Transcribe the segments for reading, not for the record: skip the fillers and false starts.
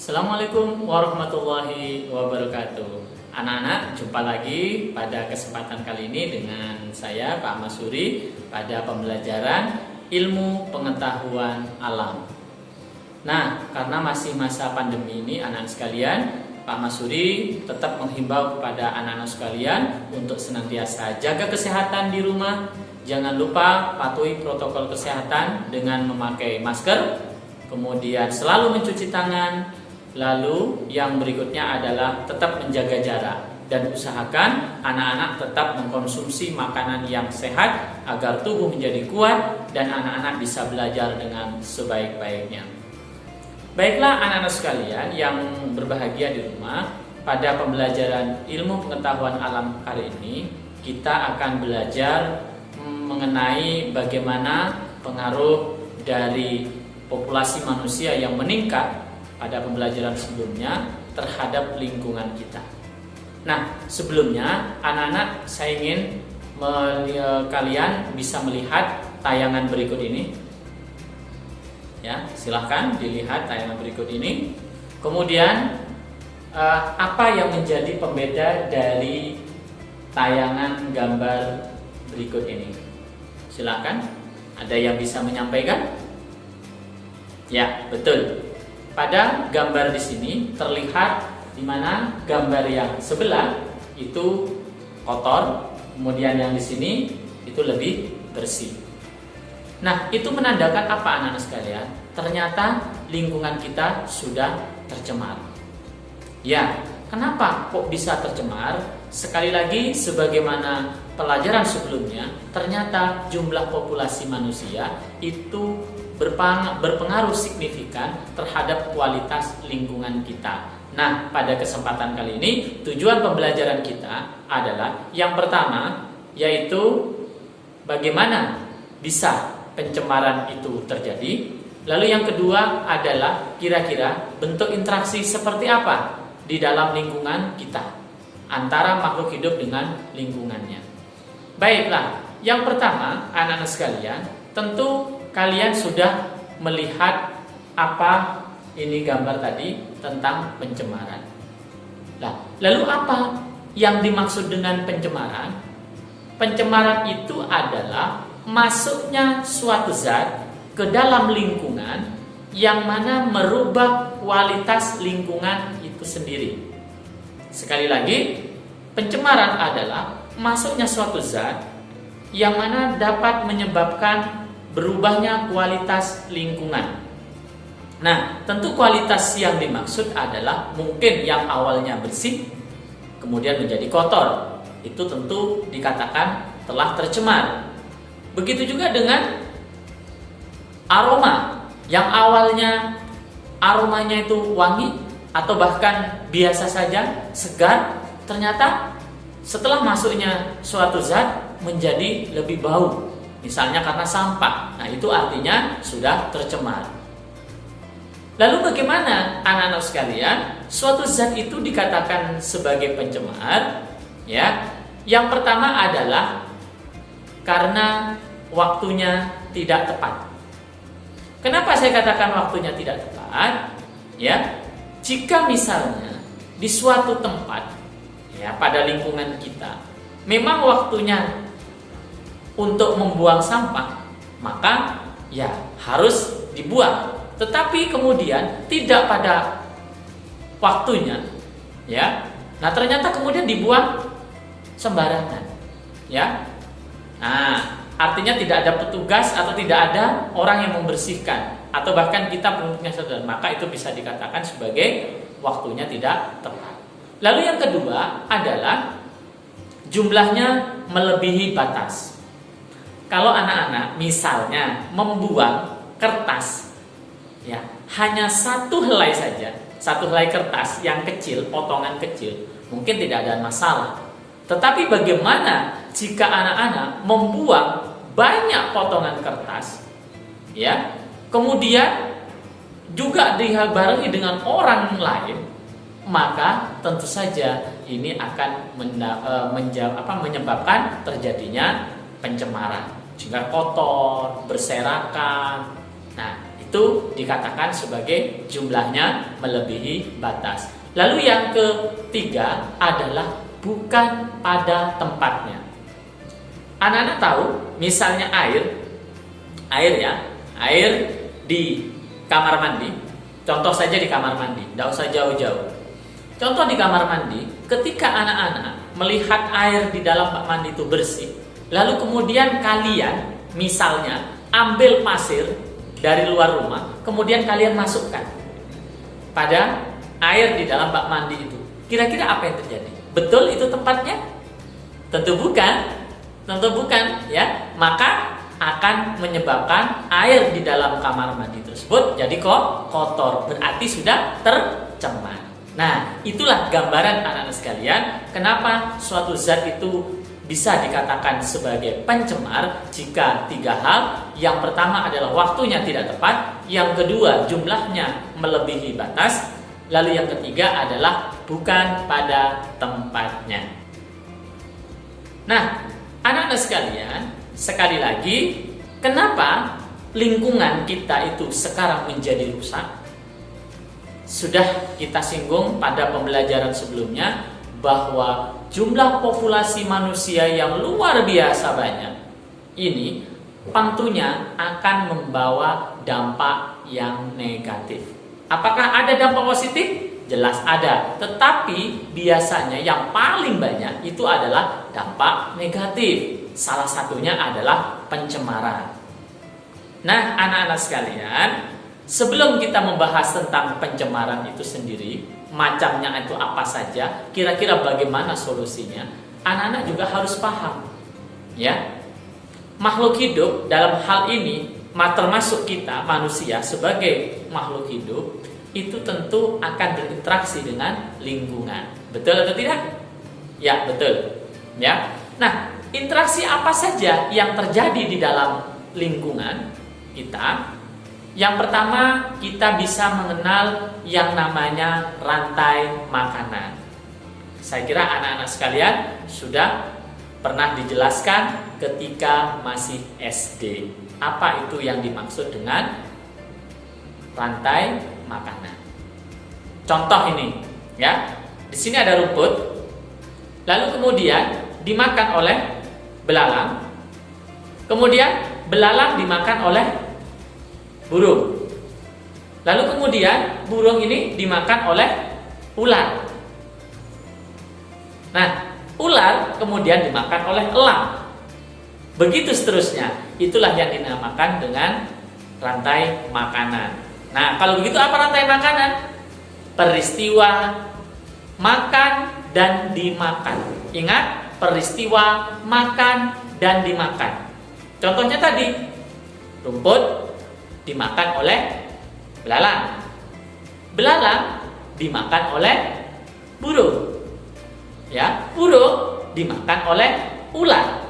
Assalamualaikum warahmatullahi wabarakatuh. Anak-anak, jumpa lagi pada kesempatan kali ini dengan saya Pak Masuri pada pembelajaran ilmu pengetahuan alam. Nah, karena masih masa pandemi ini anak-anak sekalian, Pak Masuri tetap menghimbau kepada anak-anak sekalian untuk senantiasa jaga kesehatan di rumah. Jangan lupa patuhi protokol kesehatan dengan memakai masker, kemudian selalu mencuci tangan. Lalu yang berikutnya adalah tetap menjaga jarak dan usahakan anak-anak tetap mengkonsumsi makanan yang sehat agar tubuh menjadi kuat dan anak-anak bisa belajar dengan sebaik-baiknya. Baiklah anak-anak sekalian yang berbahagia di rumah, pada pembelajaran ilmu pengetahuan alam kali ini kita akan belajar mengenai bagaimana pengaruh dari populasi manusia yang meningkat pada pembelajaran sebelumnya terhadap lingkungan kita. Nah, sebelumnya anak-anak saya ingin kalian bisa melihat tayangan berikut ini. Ya, silahkan dilihat tayangan berikut ini. Kemudian apa yang menjadi pembeda dari tayangan gambar berikut ini? Silahkan, ada yang bisa menyampaikan? Ya, betul. Pada gambar di sini terlihat di mana gambar yang sebelah itu kotor, kemudian yang di sini itu lebih bersih. Nah, itu menandakan apa anak-anak sekalian? Ternyata lingkungan kita sudah tercemar. Ya, kenapa kok bisa tercemar? Sekali lagi, sebagaimana pelajaran sebelumnya, ternyata jumlah populasi manusia itu berpengaruh signifikan terhadap kualitas lingkungan kita. Nah, pada kesempatan kali ini tujuan pembelajaran kita adalah yang pertama, yaitu bagaimana bisa pencemaran itu terjadi. Lalu yang kedua adalah kira-kira bentuk interaksi seperti apa di dalam lingkungan kita antara makhluk hidup dengan lingkungannya. Baiklah, yang pertama anak-anak sekalian, tentu kalian sudah melihat apa ini gambar tadi tentang pencemaran. Nah, lalu apa yang dimaksud dengan pencemaran? Pencemaran itu adalah masuknya suatu zat ke dalam lingkungan yang mana merubah kualitas lingkungan itu sendiri. Sekali lagi, pencemaran adalah masuknya suatu zat yang mana dapat menyebabkan berubahnya kualitas lingkungan. Nah, tentu kualitas yang dimaksud adalah mungkin yang awalnya bersih kemudian menjadi kotor. Itu tentu dikatakan telah tercemar. Begitu juga dengan aroma yang awalnya aromanya itu wangi atau bahkan biasa saja, segar, ternyata setelah masuknya suatu zat menjadi lebih bau. Misalnya karena sampah. Nah, itu artinya sudah tercemar. Lalu bagaimana anak-anak sekalian? Suatu zat itu dikatakan sebagai pencemar, ya. Yang pertama adalah karena waktunya tidak tepat. Kenapa saya katakan waktunya tidak tepat? Ya. Jika misalnya di suatu tempat, ya, pada lingkungan kita memang waktunya untuk membuang sampah, maka ya harus dibuang. Tetapi kemudian tidak pada waktunya, ya. Nah, ternyata kemudian dibuang sembarangan, ya. Nah, artinya tidak ada petugas atau tidak ada orang yang membersihkan atau bahkan kita punya sadar, maka itu bisa dikatakan sebagai waktunya tidak tepat. Lalu yang kedua adalah jumlahnya melebihi batas. Kalau anak-anak misalnya membuang kertas, ya, hanya satu helai saja, satu helai kertas yang kecil, potongan kecil, mungkin tidak ada masalah. Tetapi bagaimana jika anak-anak membuang banyak potongan kertas, ya, kemudian juga dibarengi dengan orang lain, maka tentu saja ini akan menyebabkan terjadinya pencemaran. Jika kotor, berserakan, nah itu dikatakan sebagai jumlahnya melebihi batas. Lalu yang ketiga adalah bukan pada tempatnya. Anak-anak tahu, misalnya air di kamar mandi. Contoh saja di kamar mandi, tidak usah jauh-jauh. Contoh di kamar mandi, ketika anak-anak melihat air di dalam bak mandi itu bersih, lalu kemudian kalian misalnya ambil pasir dari luar rumah, kemudian kalian masukkan pada air di dalam bak mandi itu. Kira-kira apa yang terjadi? Betul itu tempatnya? Tentu bukan. Ya. Maka akan menyebabkan air di dalam kamar mandi tersebut jadi kotor, berarti sudah tercemar. Nah, itulah gambaran anak-anak sekalian, kenapa suatu zat itu bisa dikatakan sebagai pencemar jika tiga hal. Yang pertama adalah waktunya tidak tepat, yang kedua jumlahnya melebihi batas, lalu yang ketiga adalah bukan pada tempatnya. Nah, anak-anak sekalian, sekali lagi, kenapa lingkungan kita itu sekarang menjadi rusak? Sudah kita singgung pada pembelajaran sebelumnya bahwa jumlah populasi manusia yang luar biasa banyak ini tentunya akan membawa dampak yang negatif. Apakah ada dampak positif? Jelas ada, tetapi biasanya yang paling banyak itu adalah dampak negatif. Salah satunya adalah pencemaran. Nah, anak-anak sekalian, sebelum kita membahas tentang pencemaran itu sendiri, macamnya itu apa saja, kira-kira bagaimana solusinya, anak-anak juga harus paham. Ya, makhluk hidup dalam hal ini, termasuk kita manusia sebagai makhluk hidup, itu tentu akan berinteraksi dengan lingkungan. Betul atau tidak? Ya, betul. Ya. Nah, interaksi apa saja yang terjadi di dalam lingkungan kita? Yang pertama, kita bisa mengenal yang namanya rantai makanan. Saya kira anak-anak sekalian sudah pernah dijelaskan ketika masih SD. Apa itu yang dimaksud dengan rantai makanan? Contoh ini, ya. Di sini ada rumput, lalu kemudian dimakan oleh belalang. Kemudian belalang dimakan oleh burung. Lalu kemudian burung ini dimakan oleh ular. Nah, ular kemudian dimakan oleh elang. Begitu seterusnya. Itulah yang dinamakan dengan rantai makanan. Nah, kalau begitu apa rantai makanan? Peristiwa makan dan dimakan. Ingat, peristiwa makan dan dimakan. Contohnya tadi, rumput dimakan oleh belalang. Belalang dimakan oleh burung. Ya, burung dimakan oleh ular.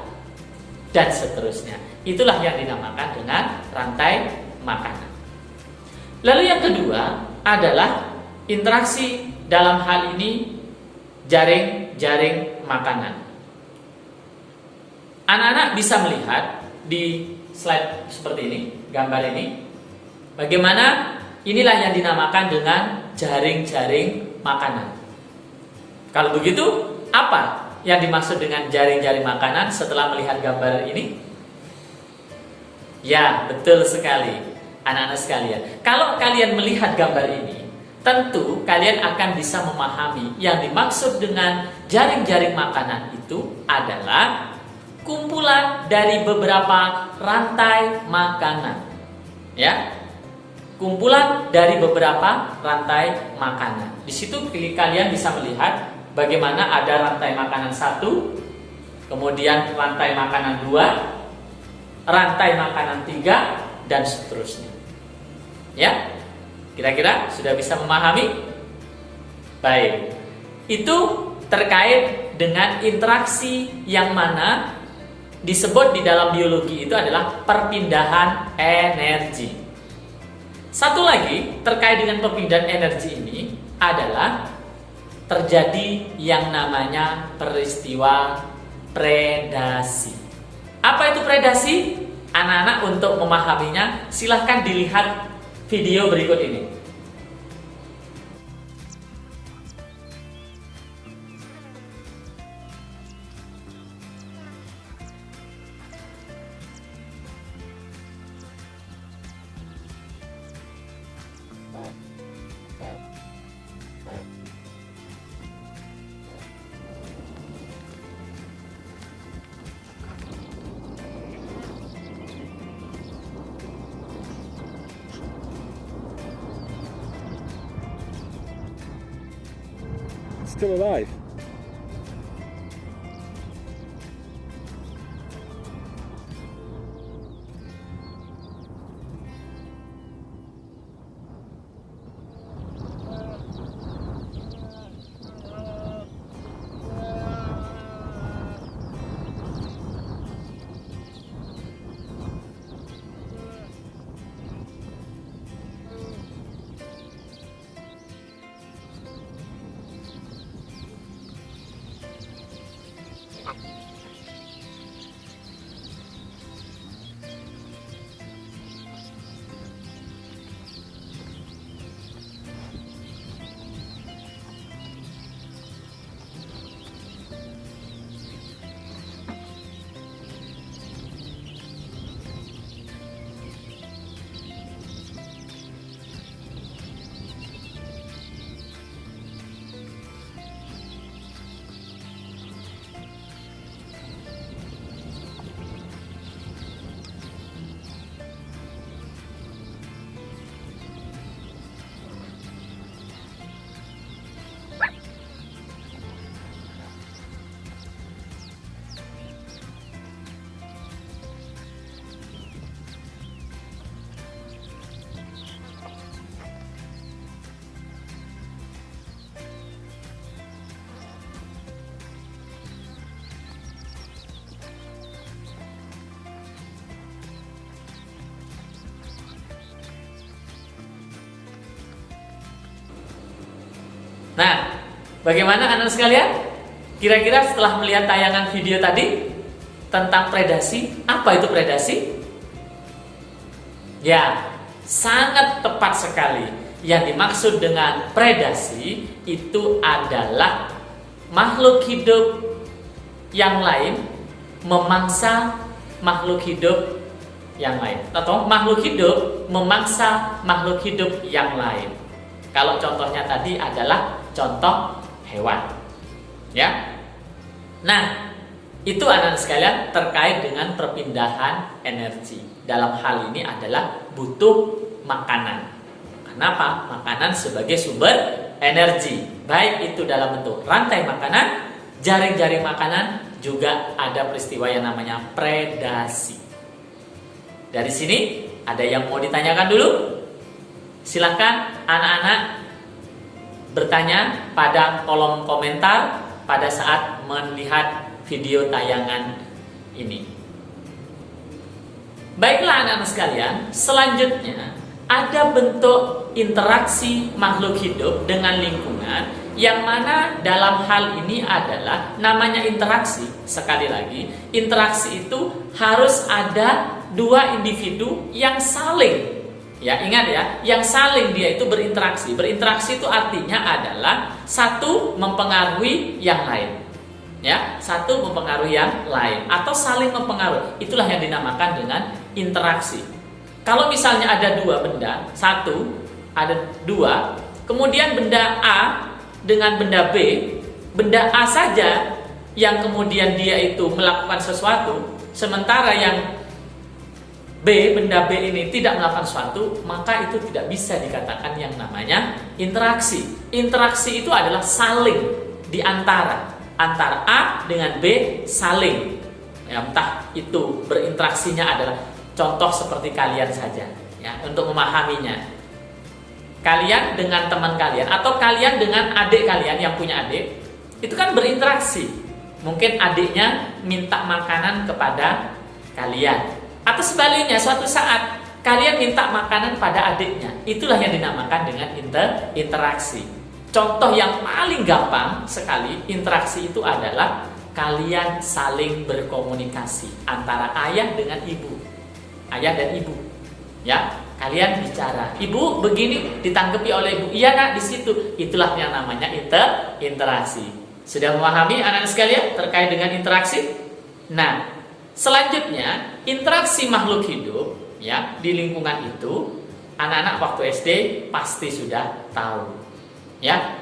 Dan seterusnya. Itulah yang dinamakan dengan rantai makanan. Lalu yang kedua adalah interaksi dalam hal ini jaring-jaring makanan. Anak-anak bisa melihat di slide seperti ini, gambar ini, bagaimana inilah yang dinamakan dengan jaring-jaring makanan. Kalau begitu, apa yang dimaksud dengan jaring-jaring makanan setelah melihat gambar ini? Ya, betul sekali, anak-anak sekalian. Kalau kalian melihat gambar ini, tentu kalian akan bisa memahami yang dimaksud dengan jaring-jaring makanan itu adalah kumpulan dari beberapa rantai makanan. Ya, kumpulan dari beberapa rantai makanan. Di situ kalian bisa melihat bagaimana ada rantai makanan 1, kemudian rantai makanan 2, rantai makanan 3, dan seterusnya. Ya, kira-kira sudah bisa memahami? Baik, itu terkait dengan interaksi yang mana disebut di dalam biologi itu adalah perpindahan energi. Satu lagi terkait dengan perpindahan energi ini adalah terjadi yang namanya peristiwa predasi. Apa itu predasi? Anak-anak untuk memahaminya silahkan dilihat video berikut ini. Still alive. Nah, bagaimana anak sekalian? Kira-kira setelah melihat tayangan video tadi tentang predasi, apa itu predasi? Ya, sangat tepat sekali. Yang dimaksud dengan predasi itu adalah makhluk hidup yang lain memangsa makhluk hidup yang lain, atau makhluk hidup memangsa makhluk hidup yang lain. Kalau contohnya tadi adalah contoh hewan, ya. Nah, itu anak sekalian terkait dengan perpindahan energi. Dalam hal ini adalah butuh makanan. Kenapa? Makanan sebagai sumber energi. Baik itu dalam bentuk rantai makanan, jaring-jaring makanan, juga ada peristiwa yang namanya predasi. Dari sini ada yang mau ditanyakan dulu? Silakan anak-anak bertanya pada kolom komentar pada saat melihat video tayangan ini. Baiklah anak-anak sekalian, selanjutnya ada bentuk interaksi makhluk hidup dengan lingkungan yang mana dalam hal ini adalah namanya interaksi. Sekali lagi, interaksi itu harus ada dua individu yang saling, ya ingat ya, yang saling dia itu berinteraksi. Berinteraksi itu artinya adalah satu mempengaruhi yang lain, ya, satu mempengaruhi yang lain atau saling mempengaruhi. Itulah yang dinamakan dengan interaksi. Kalau misalnya ada dua benda, satu ada dua, kemudian benda A dengan benda B, benda A saja yang kemudian dia itu melakukan sesuatu, sementara yang B, benda B ini tidak melakukan sesuatu, maka itu tidak bisa dikatakan yang namanya interaksi. Interaksi itu adalah saling di antara A dengan B, saling. Ya, entah itu berinteraksinya adalah contoh seperti kalian saja, ya, untuk memahaminya. Kalian dengan teman kalian atau kalian dengan adik kalian yang punya adik, itu kan berinteraksi. Mungkin adiknya minta makanan kepada kalian. Atau sebaliknya, suatu saat kalian minta makanan pada adiknya. Itulah yang dinamakan dengan interaksi. Contoh yang paling gampang sekali interaksi itu adalah kalian saling berkomunikasi antara ayah dengan ibu. Ayah dan ibu. Ya, Kalian bicara, ibu begini, ditanggapi oleh ibu, iya nak, di situ. Itulah yang namanya interaksi. Sudah memahami anak-anak sekalian terkait dengan interaksi? Nah, selanjutnya interaksi makhluk hidup ya di lingkungan itu, anak-anak waktu SD pasti sudah tahu. Ya,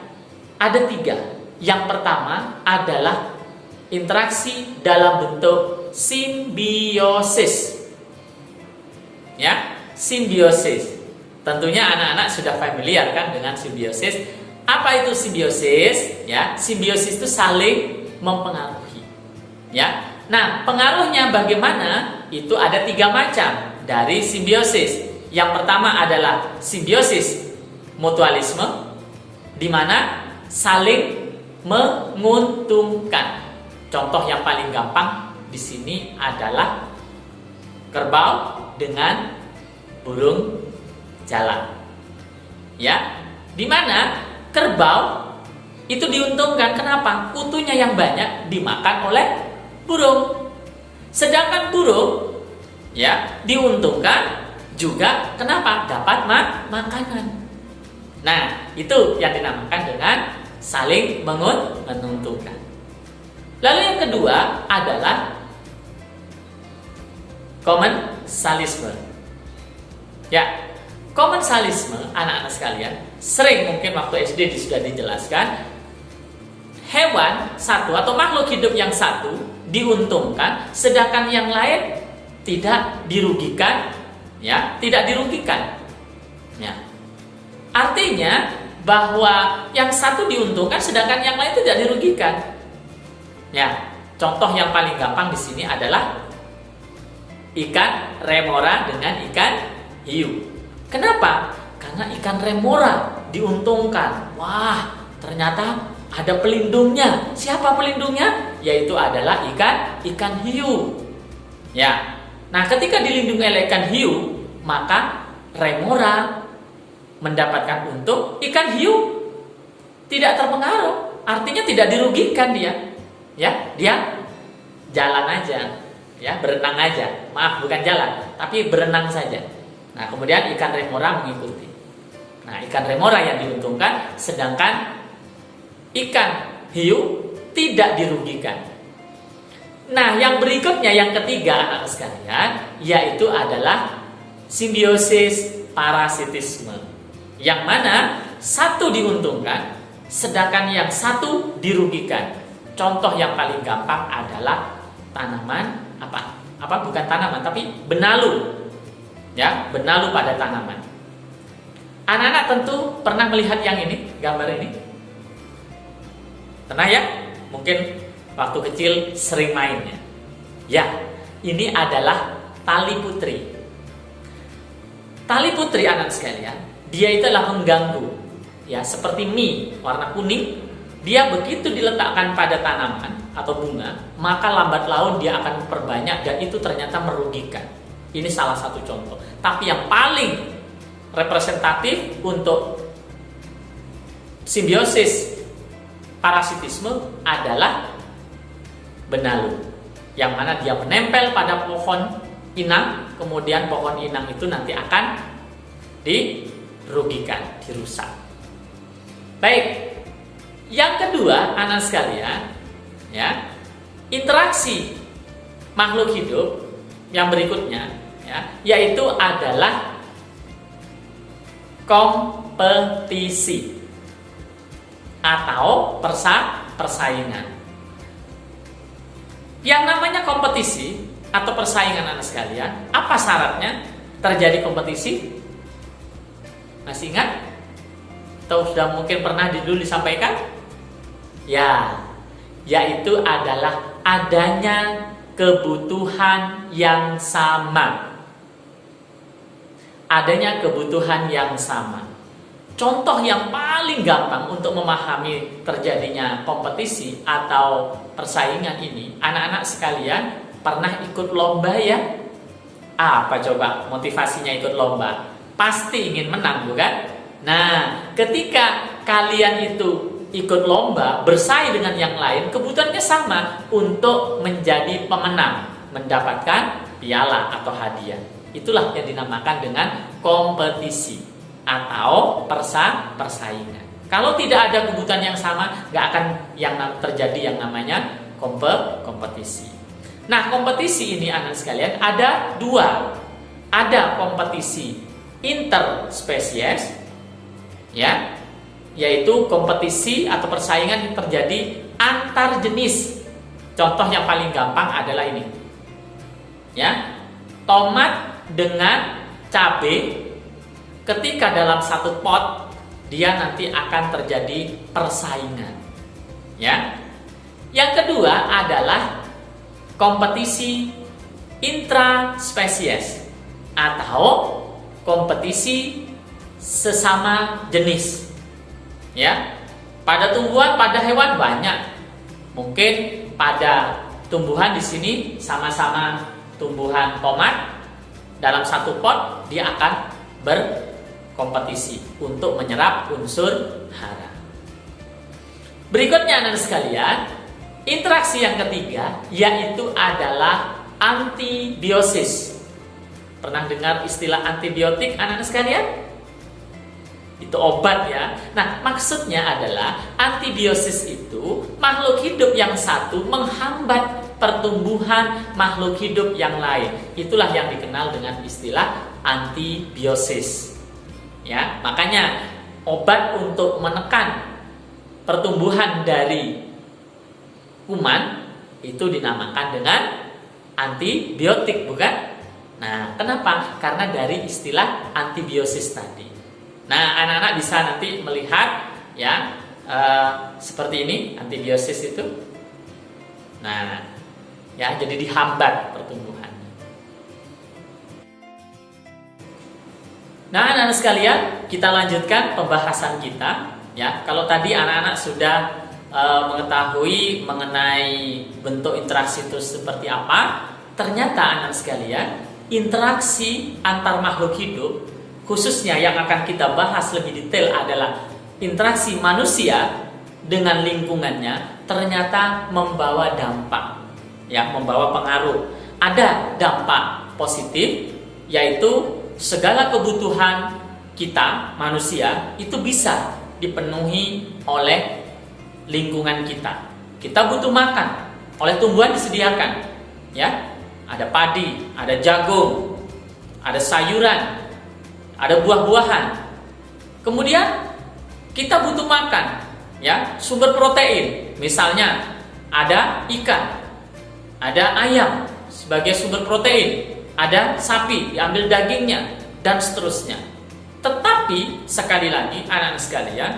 ada 3. Yang pertama adalah interaksi dalam bentuk simbiosis. Ya, simbiosis. Tentunya anak-anak sudah familiar kan dengan simbiosis. Apa itu simbiosis? Ya, simbiosis itu saling mempengaruhi. Ya. Nah, pengaruhnya bagaimana? Itu ada 3 macam dari simbiosis. Yang pertama adalah simbiosis mutualisme, di mana saling menguntungkan. Contoh yang paling gampang di sini adalah kerbau dengan burung jalak. Ya, di mana kerbau itu diuntungkan. Kenapa? Kutunya yang banyak dimakan oleh burung. Sedangkan burung ya diuntungkan juga kenapa? Dapat makanan. Nah, itu yang dinamakan dengan saling menguntungkan. Lalu yang kedua adalah komensalisme. Ya, komensalisme anak-anak sekalian sering mungkin waktu SD sudah dijelaskan, hewan satu atau makhluk hidup yang satu diuntungkan sedangkan yang lain tidak dirugikan, ya, tidak dirugikan. Ya. Artinya bahwa yang satu diuntungkan sedangkan yang lain tidak dirugikan. Ya, contoh yang paling gampang di sini adalah ikan remora dengan ikan hiu. Kenapa? Karena ikan remora diuntungkan. Wah, ternyata ada pelindungnya. Siapa pelindungnya? Yaitu adalah ikan hiu. Ya. Nah, ketika dilindungi oleh ikan hiu, maka remora mendapatkan untung, ikan hiu tidak terpengaruh. Artinya tidak dirugikan dia. Ya, dia jalan aja, ya, berenang aja. Maaf, bukan jalan, tapi berenang saja. Nah, kemudian ikan remora mengikuti. Nah, ikan remora yang diuntungkan, sedangkan ikan hiu tidak dirugikan. Nah, yang berikutnya, yang ketiga anak sekalian, yaitu adalah simbiosis parasitisme. Yang mana satu diuntungkan, sedangkan yang satu dirugikan. Contoh yang paling gampang adalah tanaman apa bukan tanaman tapi benalu. Ya, benalu pada tanaman. Anak-anak tentu pernah melihat yang ini, gambar ini. Pernah ya? Mungkin waktu kecil sering mainnya. Ya, ini adalah tali putri. Tali putri anak sekalian, dia itu adalah mengganggu. Ya, seperti mie warna kuning. Dia begitu diletakkan pada tanaman atau bunga, maka lambat laun dia akan memperbanyak dan itu ternyata merugikan. Ini salah satu contoh. Tapi yang paling representatif untuk simbiosis parasitisme adalah benalu, yang mana dia menempel pada pohon inang, kemudian pohon inang itu nanti akan dirugikan, dirusak. Baik. Yang kedua, anak sekalian, ya, interaksi makhluk hidup yang berikutnya, ya, yaitu adalah kompetisi atau persaingan. Yang namanya kompetisi atau persaingan anak sekalian, apa syaratnya terjadi kompetisi? Masih ingat? Atau sudah mungkin pernah dulu disampaikan? Ya, yaitu adalah adanya kebutuhan yang sama. Adanya kebutuhan yang sama. Contoh yang paling gampang untuk memahami terjadinya kompetisi atau persaingan ini, anak-anak sekalian pernah ikut lomba ya? Apa coba motivasinya ikut lomba? Pasti ingin menang, bukan? Nah, ketika kalian itu ikut lomba, bersaing dengan yang lain, kebutuhannya sama untuk menjadi pemenang, mendapatkan piala atau hadiah. Itulah yang dinamakan dengan kompetisi atau persaingan. Kalau tidak ada kebutuhan yang sama, nggak akan terjadi yang namanya kompetisi. Nah, kompetisi ini anak sekalian ada dua. Ada kompetisi interspesies, ya, yaitu kompetisi atau persaingan yang terjadi antar jenis. Contoh yang paling gampang adalah ini, ya, tomat dengan cabai. Ketika dalam satu pot, dia nanti akan terjadi persaingan, ya. Yang kedua adalah kompetisi intraspesies atau kompetisi sesama jenis, ya. Pada tumbuhan, pada hewan banyak. Mungkin pada tumbuhan di sini sama-sama tumbuhan tomat, dalam satu pot dia akan berkompetisi untuk menyerap unsur hara. Berikutnya anak sekalian, interaksi yang ketiga yaitu adalah antibiosis. Pernah dengar istilah antibiotik anak sekalian? Itu obat, ya. Nah, maksudnya adalah antibiosis itu makhluk hidup yang satu menghambat pertumbuhan makhluk hidup yang lain. Itulah yang dikenal dengan istilah antibiosis. Ya, makanya obat untuk menekan pertumbuhan dari kuman itu dinamakan dengan antibiotik, bukan? Nah, kenapa? Karena dari istilah antibiosis tadi. Nah, anak-anak bisa nanti melihat, ya, seperti ini antibiosis itu. Nah, ya, jadi dihambat pertumbuhan. Nah, anak-anak sekalian, kita lanjutkan pembahasan kita. Ya, kalau tadi anak-anak sudah mengetahui mengenai bentuk interaksi itu seperti apa, ternyata anak sekalian, interaksi antar makhluk hidup, khususnya yang akan kita bahas lebih detail adalah interaksi manusia dengan lingkungannya, ternyata membawa dampak, ya, membawa pengaruh. Ada dampak positif, yaitu segala kebutuhan kita manusia itu bisa dipenuhi oleh lingkungan kita. Kita butuh makan, oleh tumbuhan disediakan, ya. Ada padi, ada jagung, ada sayuran, ada buah-buahan. Kemudian kita butuh makan, ya, sumber protein. Misalnya ada ikan, ada ayam sebagai sumber protein, ada sapi diambil dagingnya, dan seterusnya. Tetapi sekali lagi anak-anak sekalian,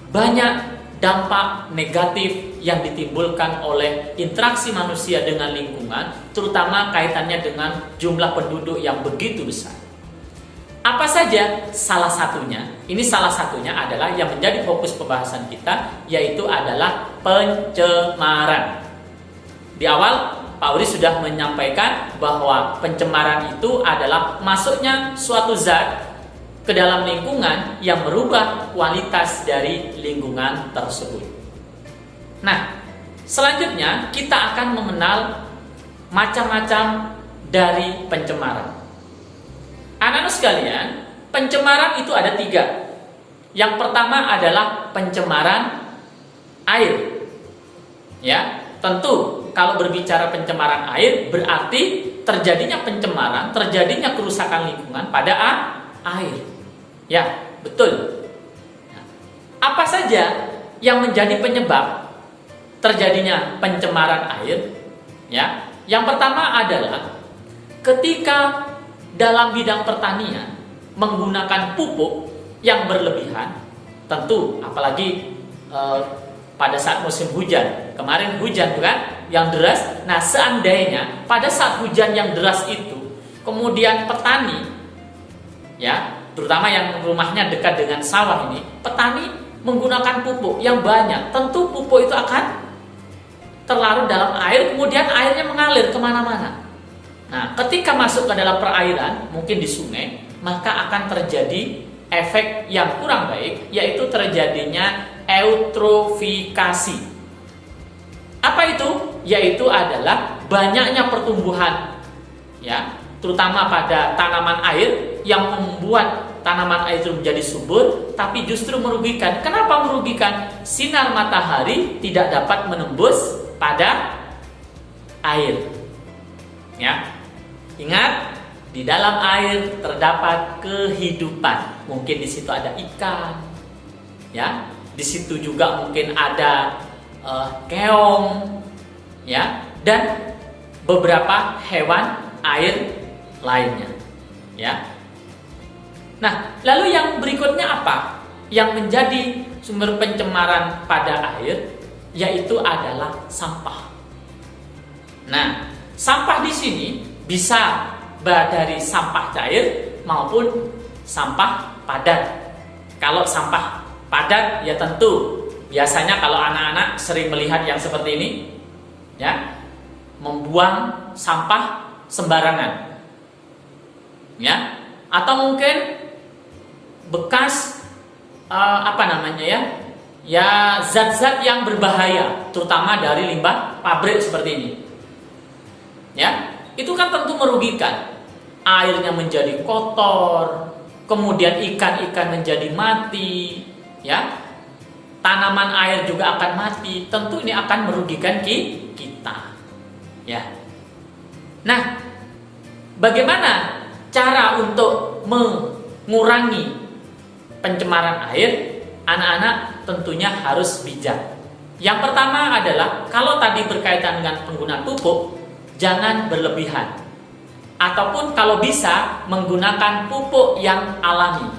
banyak dampak negatif yang ditimbulkan oleh interaksi manusia dengan lingkungan, terutama kaitannya dengan jumlah penduduk yang begitu besar. Apa saja? Salah satunya adalah yang menjadi fokus pembahasan kita, yaitu adalah pencemaran. Di awal Pak Uri sudah menyampaikan bahwa pencemaran itu adalah masuknya suatu zat ke dalam lingkungan yang merubah kualitas dari lingkungan tersebut. Nah, selanjutnya kita akan mengenal macam-macam dari pencemaran. Anak-anak sekalian, pencemaran itu ada 3. Yang pertama adalah pencemaran air. Ya, tentu kalau berbicara pencemaran air berarti terjadinya pencemaran, terjadinya kerusakan lingkungan pada air. Ya, betul. Apa saja yang menjadi penyebab terjadinya pencemaran air? Ya, yang pertama adalah ketika dalam bidang pertanian menggunakan pupuk yang berlebihan, tentu apalagi pada saat musim hujan. Kemarin hujan, bukan? Yang deras. Nah, seandainya pada saat hujan yang deras itu kemudian petani, ya, terutama yang rumahnya dekat dengan sawah ini, petani menggunakan pupuk yang banyak, tentu pupuk itu akan terlarut dalam air, kemudian airnya mengalir kemana-mana. Nah, ketika masuk ke dalam perairan, mungkin di sungai, maka akan terjadi efek yang kurang baik, yaitu terjadinya eutrofikasi. Apa itu? Yaitu adalah banyaknya pertumbuhan, ya, terutama pada tanaman air yang membuat tanaman air itu menjadi subur, tapi justru merugikan. Kenapa merugikan? Sinar matahari tidak dapat menembus pada air. Ya. Ingat, di dalam air terdapat kehidupan. Mungkin di situ ada ikan. Ya. Di situ juga mungkin ada keong, ya, dan beberapa hewan air lainnya, ya. Nah, lalu yang berikutnya apa? Yang menjadi sumber pencemaran pada air, yaitu adalah sampah. Nah, sampah di sini bisa dari sampah cair maupun sampah padat. Kalau sampah padat, ya tentu biasanya kalau anak-anak sering melihat yang seperti ini, ya, membuang sampah sembarangan, ya, atau mungkin bekas ya zat-zat yang berbahaya, terutama dari limbah pabrik seperti ini, ya, itu kan tentu merugikan. Airnya menjadi kotor, kemudian ikan-ikan menjadi mati, ya, tanaman air juga akan mati. Tentu ini akan merugikan kita, ya. Nah, bagaimana cara untuk mengurangi pencemaran air? Anak-anak tentunya harus bijak. Yang pertama adalah, kalau tadi berkaitan dengan penggunaan pupuk, jangan berlebihan. Ataupun kalau bisa menggunakan pupuk yang alami.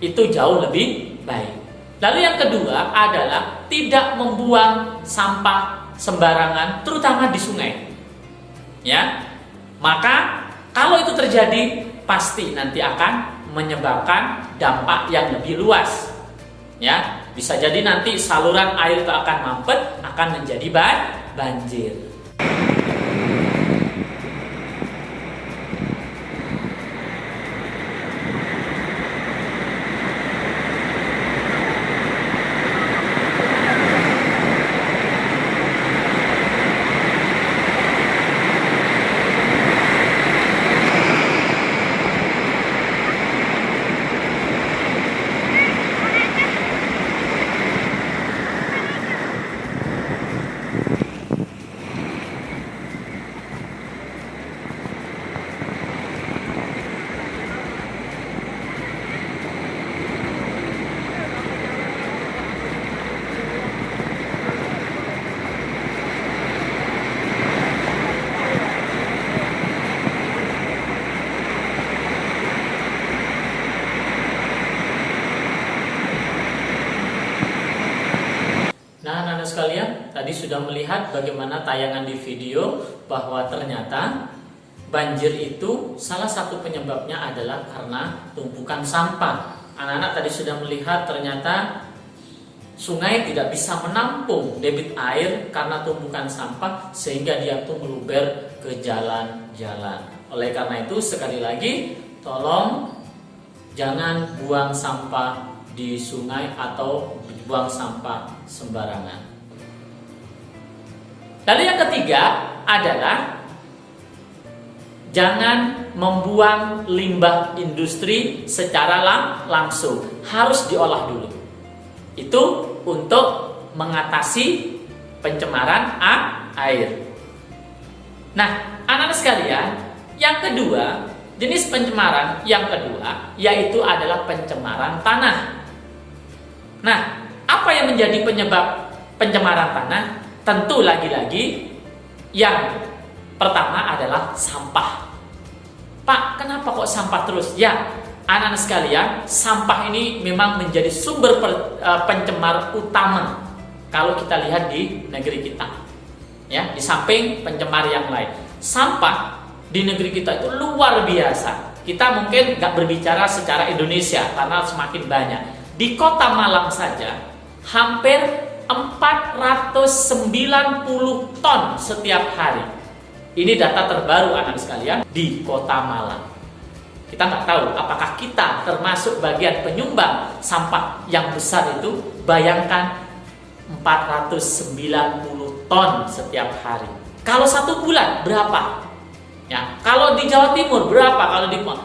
Itu jauh lebih baik. Lalu yang kedua adalah tidak membuang sampah sembarangan, terutama di sungai. Ya. Maka kalau itu terjadi, pasti nanti akan menyebabkan dampak yang lebih luas. Ya, bisa jadi nanti saluran air itu akan mampet, akan menjadi banjir. Nah, anak-anak sekalian, tadi sudah melihat bagaimana tayangan di video bahwa ternyata banjir itu salah satu penyebabnya adalah karena tumpukan sampah. Anak-anak tadi sudah melihat ternyata sungai tidak bisa menampung debit air karena tumpukan sampah, sehingga dia tuh meluber ke jalan-jalan. Oleh karena itu, sekali lagi, tolong jangan buang sampah di sungai atau buang sampah sembarangan. Lalu yang ketiga adalah jangan membuang limbah industri secara langsung, harus diolah dulu. Itu untuk mengatasi pencemaran air. Nah, anak-anak sekalian, yang kedua, jenis pencemaran yang kedua yaitu adalah pencemaran tanah. Nah, apa yang menjadi penyebab pencemaran tanah? Tentu lagi-lagi yang pertama adalah sampah. Pak, kenapa kok sampah terus? Ya, anak-anak sekalian, sampah ini memang menjadi sumber pencemar utama kalau kita lihat di negeri kita. Ya, di samping pencemar yang lain, sampah di negeri kita itu luar biasa. Kita mungkin nggak berbicara secara Indonesia karena semakin banyak. Di Kota Malang saja hampir 490 ton setiap hari. Ini data terbaru anak sekalian di Kota Malang. Kita nggak tahu apakah kita termasuk bagian penyumbang sampah yang besar itu. Bayangkan 490 ton setiap hari. Kalau 1 bulan berapa? Ya, kalau di Jawa Timur berapa?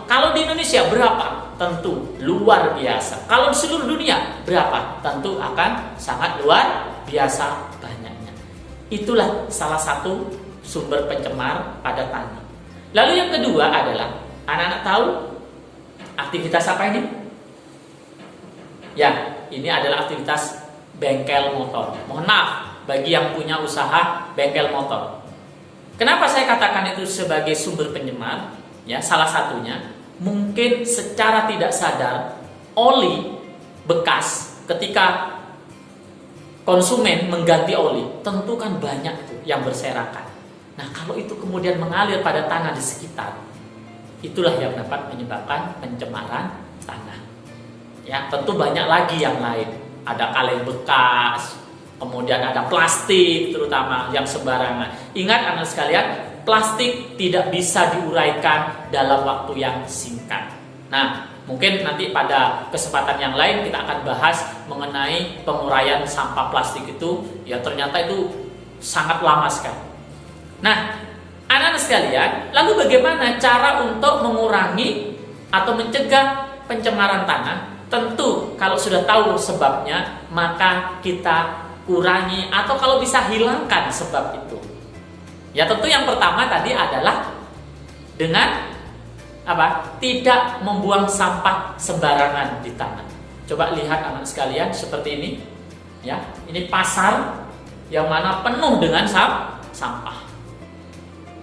Kalau di Indonesia berapa? Tentu luar biasa. Kalau di seluruh dunia berapa? Tentu akan sangat luar biasa banyaknya. Itulah salah satu sumber pencemar pada tanah. Lalu yang kedua adalah, anak-anak tahu aktivitas apa ini? Ya, ini adalah aktivitas bengkel motor. Mohon maaf bagi yang punya usaha bengkel motor. Kenapa saya katakan itu sebagai sumber pencemar? Ya, salah satunya mungkin secara tidak sadar oli bekas ketika konsumen mengganti oli, tentu kan banyak itu yang berserakan. Nah, kalau itu kemudian mengalir pada tanah di sekitar, itulah yang dapat menyebabkan pencemaran tanah. Ya, tentu banyak lagi yang lain. Ada kaleng bekas, kemudian ada plastik terutama yang sembarangan. Ingat anak sekalian, plastik tidak bisa diuraikan dalam waktu yang singkat. Nah, mungkin nanti pada kesempatan yang lain kita akan bahas mengenai penguraian sampah plastik itu. Ya, ternyata itu sangat lama sekali. Nah, anak-anak sekalian, lalu bagaimana cara untuk mengurangi atau mencegah pencemaran tanah? Tentu kalau sudah tahu sebabnya, maka kita kurangi atau kalau bisa hilangkan sebab itu. Ya, tentu yang pertama tadi adalah dengan apa? Tidak membuang sampah sembarangan di tanah. Coba lihat anak sekalian seperti ini. Ya, ini pasar yang mana penuh dengan sampah.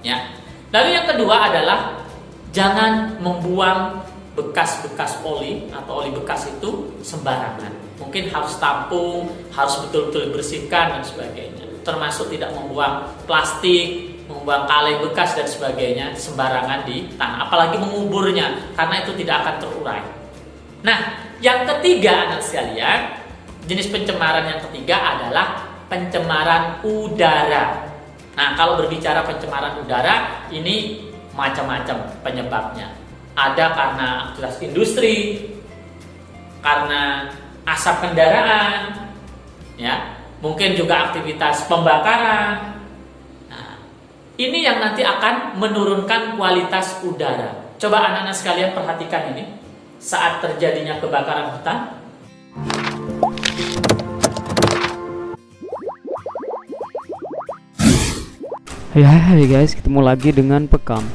Ya. Lalu yang kedua adalah jangan membuang bekas-bekas oli atau oli bekas itu sembarangan. Mungkin harus tampung, harus betul-betul dibersihkan dan sebagainya. Termasuk tidak membuang plastik, membuang kaleng bekas dan sebagainya sembarangan di tanah, apalagi menguburnya, karena itu tidak akan terurai. Nah, yang ketiga anak sekalian, jenis pencemaran yang ketiga adalah pencemaran udara. Nah, kalau berbicara pencemaran udara, ini macam-macam penyebabnya. Ada karena aktivitas industri, karena asap kendaraan, ya, mungkin juga aktivitas pembakaran. Nah, ini yang nanti akan menurunkan kualitas udara. Coba anak-anak sekalian perhatikan ini saat terjadinya kebakaran hutan. Hai guys, ketemu lagi dengan Pekam.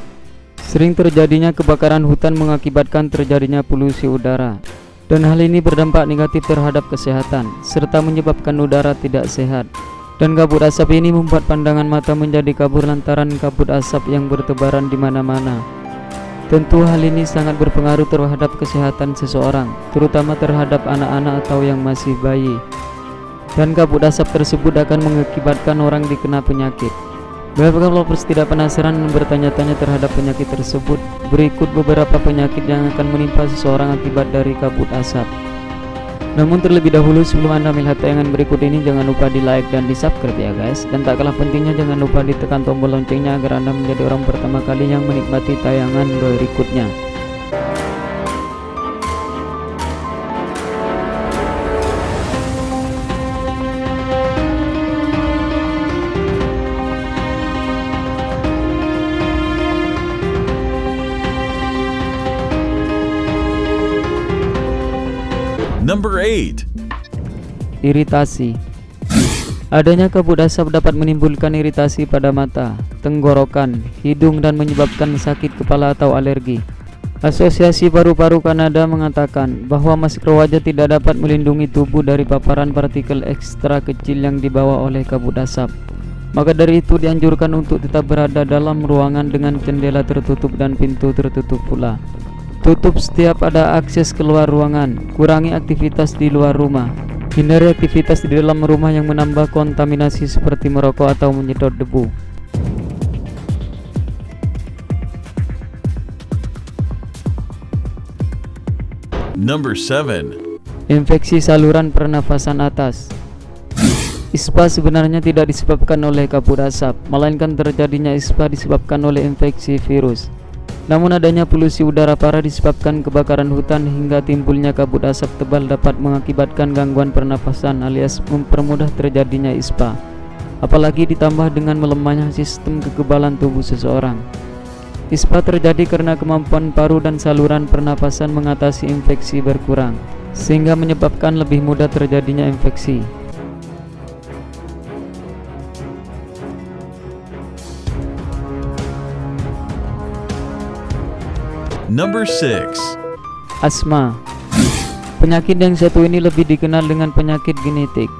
Sering terjadinya kebakaran hutan mengakibatkan terjadinya polusi udara, dan hal ini berdampak negatif terhadap kesehatan serta menyebabkan udara tidak sehat. Dan kabut asap ini membuat pandangan mata menjadi kabur lantaran kabut asap yang bertebaran di mana-mana. Tentu hal ini sangat berpengaruh terhadap kesehatan seseorang, terutama terhadap anak-anak atau yang masih bayi. Dan kabut asap tersebut akan mengakibatkan orang dikena penyakit. Bagi lovers tidak penasaran dan bertanya-tanya terhadap penyakit tersebut, berikut beberapa penyakit yang akan menimpa seseorang akibat dari kabut asap. Namun terlebih dahulu sebelum Anda melihat tayangan berikut ini, jangan lupa di like dan di subscribe ya guys. Dan tak kalah pentingnya jangan lupa ditekan tombol loncengnya agar Anda menjadi orang pertama kali yang menikmati tayangan berikutnya. Number 8. Iritasi. Adanya kabut asap dapat menimbulkan iritasi pada mata, tenggorokan, hidung dan menyebabkan sakit kepala atau alergi. Asosiasi Paru-Paru Kanada mengatakan bahwa masker wajah tidak dapat melindungi tubuh dari paparan partikel ekstra kecil yang dibawa oleh kabut asap. Maka dari itu dianjurkan untuk tetap berada dalam ruangan dengan jendela tertutup dan pintu tertutup pula. Tutup setiap ada akses keluar ruangan. Kurangi aktivitas di luar rumah. Hindari aktivitas di dalam rumah yang menambah kontaminasi seperti merokok atau menyedot debu. Number 7. Infeksi saluran pernafasan atas. ISPA sebenarnya tidak disebabkan oleh kabut asap, melainkan terjadinya ISPA disebabkan oleh infeksi virus. Namun adanya polusi udara parah disebabkan kebakaran hutan hingga timbulnya kabut asap tebal dapat mengakibatkan gangguan pernafasan alias mempermudah terjadinya ISPA. Apalagi ditambah dengan melemahnya sistem kekebalan tubuh seseorang. ISPA terjadi karena kemampuan paru dan saluran pernapasan mengatasi infeksi berkurang, sehingga menyebabkan lebih mudah terjadinya infeksi. Number 6. Asma. Penyakit yang satu ini lebih dikenal dengan penyakit genetik.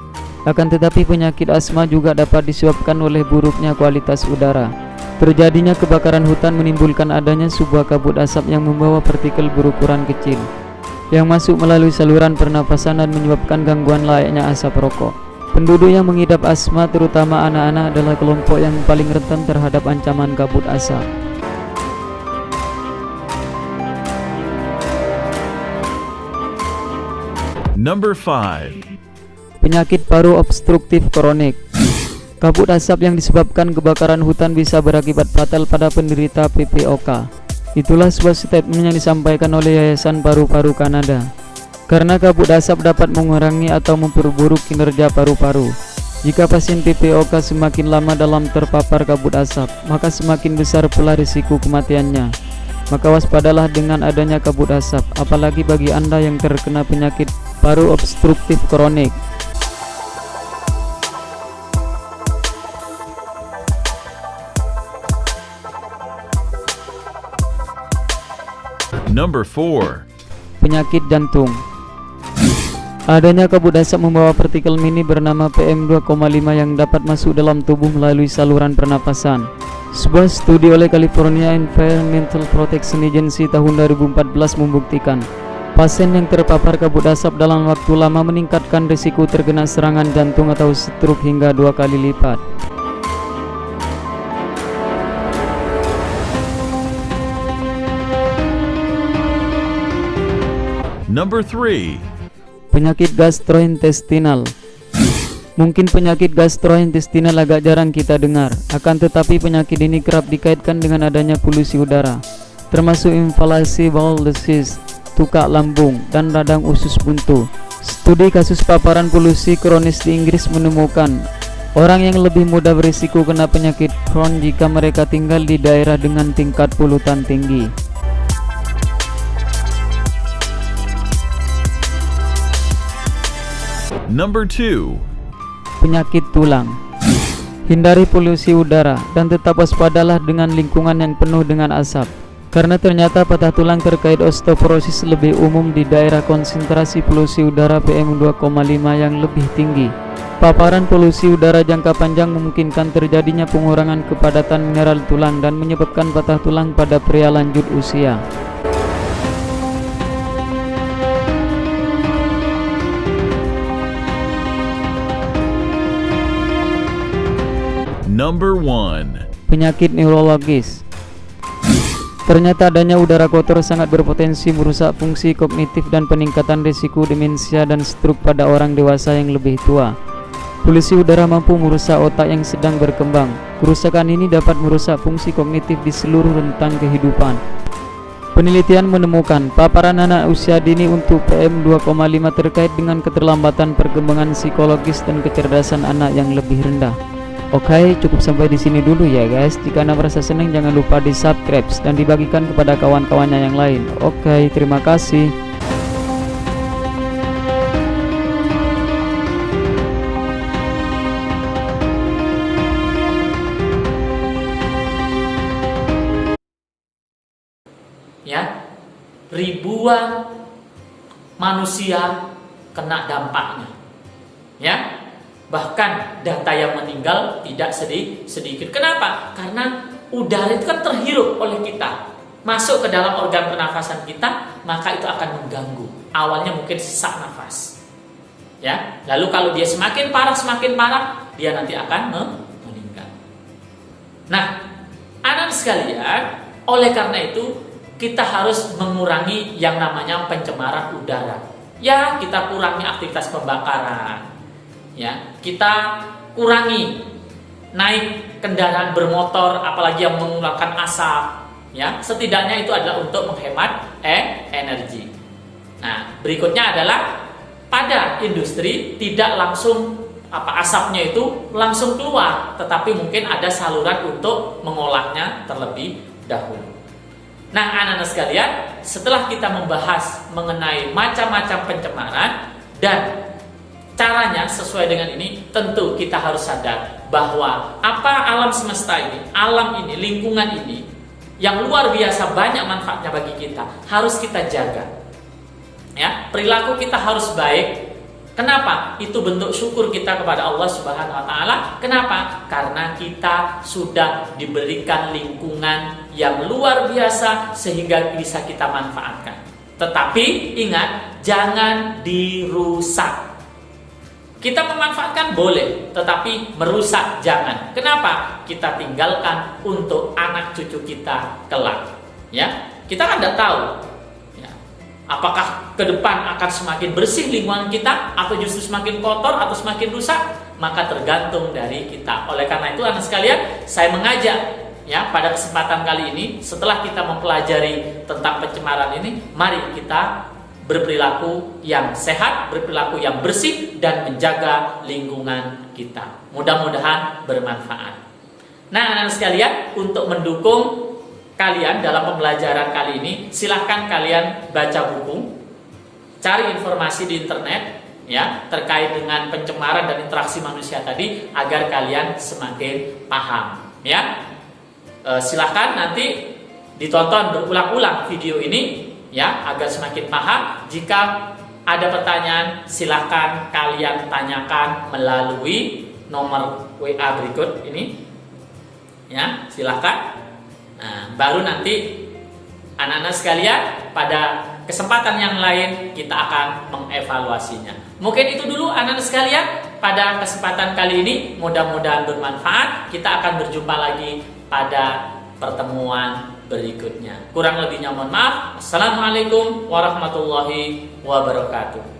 Akan tetapi penyakit asma juga dapat disebabkan oleh buruknya kualitas udara. Terjadinya kebakaran hutan menimbulkan adanya sebuah kabut asap yang membawa partikel berukuran kecil yang masuk melalui saluran pernapasan dan menyebabkan gangguan layaknya asap rokok. Penduduk yang mengidap asma, terutama anak-anak, adalah kelompok yang paling rentan terhadap ancaman kabut asap. Number 5. Penyakit paru obstruktif kronik. Kabut asap yang disebabkan kebakaran hutan bisa berakibat fatal pada penderita PPOK. Itulah sebuah statement yang disampaikan oleh Yayasan Paru-Paru Kanada. Karena kabut asap dapat mengurangi atau memperburuk kinerja paru-paru. Jika pasien PPOK semakin lama dalam terpapar kabut asap, maka semakin besar pula risiko kematiannya. Maka waspadalah dengan adanya kabut asap, apalagi bagi Anda yang terkena penyakit paru obstruktif kronik. Number 4. Penyakit jantung. Adanya kabut asap membawa partikel mini bernama PM2,5 yang dapat masuk dalam tubuh melalui saluran pernapasan. Sebuah studi oleh California Environmental Protection Agency tahun 2014 membuktikan pasien yang terpapar kabut asap dalam waktu lama meningkatkan risiko terkena serangan jantung atau stroke hingga 2 kali lipat. Number 3. Penyakit gastrointestinal. Mungkin penyakit gastrointestinal agak jarang kita dengar, akan tetapi penyakit ini kerap dikaitkan dengan adanya polusi udara, termasuk inhalasi bowel disease, tukak lambung, dan radang usus buntu. Studi kasus paparan polusi kronis di Inggris menemukan orang yang lebih mudah berisiko kena penyakit Crohn jika mereka tinggal di daerah dengan tingkat polutan tinggi. Number 2. Penyakit tulang. Hindari polusi udara dan tetap waspadalah dengan lingkungan yang penuh dengan asap, karena ternyata patah tulang terkait osteoporosis lebih umum di daerah konsentrasi polusi udara PM2,5 yang lebih tinggi. Paparan polusi udara jangka panjang memungkinkan terjadinya pengurangan kepadatan mineral tulang dan menyebabkan patah tulang pada pria lanjut usia. Number 1. Penyakit neurologis. Ternyata adanya udara kotor sangat berpotensi merusak fungsi kognitif dan peningkatan risiko demensia dan stroke pada orang dewasa yang lebih tua. Polusi udara mampu merusak otak yang sedang berkembang. Kerusakan ini dapat merusak fungsi kognitif di seluruh rentang kehidupan. Penelitian menemukan paparan anak usia dini untuk PM2,5 terkait dengan keterlambatan perkembangan psikologis dan kecerdasan anak yang lebih rendah. Oke, cukup sampai di sini dulu ya guys. Jika Anda merasa senang, jangan lupa di subscribe dan dibagikan kepada kawan-kawannya yang lain. Oke, terima kasih. Ya, ribuan manusia kena dampaknya. Ya, bahkan data yang meninggal tidak sedikit. Kenapa? Karena udara itu kan terhirup oleh kita, masuk ke dalam organ pernafasan kita, maka itu akan mengganggu. Awalnya mungkin sesak nafas, ya. Lalu kalau dia semakin parah, dia nanti akan meninggal. Nah, anak sekalian, oleh karena itu kita harus mengurangi yang namanya pencemaran udara. Ya, kita kurangi aktivitas pembakaran. Ya, kita kurangi naik kendaraan bermotor, apalagi yang mengeluarkan asap. Ya, setidaknya itu adalah untuk menghemat energi. Nah, berikutnya adalah pada industri tidak langsung asapnya itu langsung keluar, tetapi mungkin ada saluran untuk mengolahnya terlebih dahulu. Nah, anak-anak sekalian, setelah kita membahas mengenai macam-macam pencemaran dan caranya sesuai dengan ini, tentu kita harus sadar bahwa apa alam semesta ini, alam ini, lingkungan ini yang luar biasa banyak manfaatnya bagi kita, harus kita jaga. Ya, perilaku kita harus baik. Kenapa? Itu bentuk syukur kita kepada Allah Subhanahu wa taala. Kenapa? Karena kita sudah diberikan lingkungan yang luar biasa sehingga bisa kita manfaatkan. Tetapi ingat, jangan dirusak. Kita memanfaatkan boleh, tetapi merusak jangan. Kenapa? Kita tinggalkan untuk anak cucu kita kelak. Ya, kita kan tidak tahu. Ya, apakah ke depan akan semakin bersih lingkungan kita, atau justru semakin kotor, atau semakin rusak? Maka tergantung dari kita. Oleh karena itu, anak sekalian, saya mengajak ya pada kesempatan kali ini, setelah kita mempelajari tentang pencemaran ini, mari kita berperilaku yang sehat, berperilaku yang bersih, dan menjaga lingkungan kita. Mudah-mudahan bermanfaat. Nah, anak-anak sekalian, untuk mendukung kalian dalam pembelajaran kali ini, silahkan kalian baca buku, cari informasi di internet ya terkait dengan pencemaran dan interaksi manusia tadi, agar kalian semakin paham. Ya, silahkan nanti ditonton berulang-ulang video ini ya agar semakin paham. Jika ada pertanyaan, silahkan kalian tanyakan melalui nomor WA berikut ini ya, silahkan. Nah, baru nanti anak-anak sekalian pada kesempatan yang lain kita akan mengevaluasinya. Mungkin itu dulu anak-anak sekalian pada kesempatan kali ini, mudah-mudahan bermanfaat. Kita akan berjumpa lagi pada pertemuan berikutnya. Kurang lebihnya mohon maaf. Assalamualaikum warahmatullahi wabarakatuh.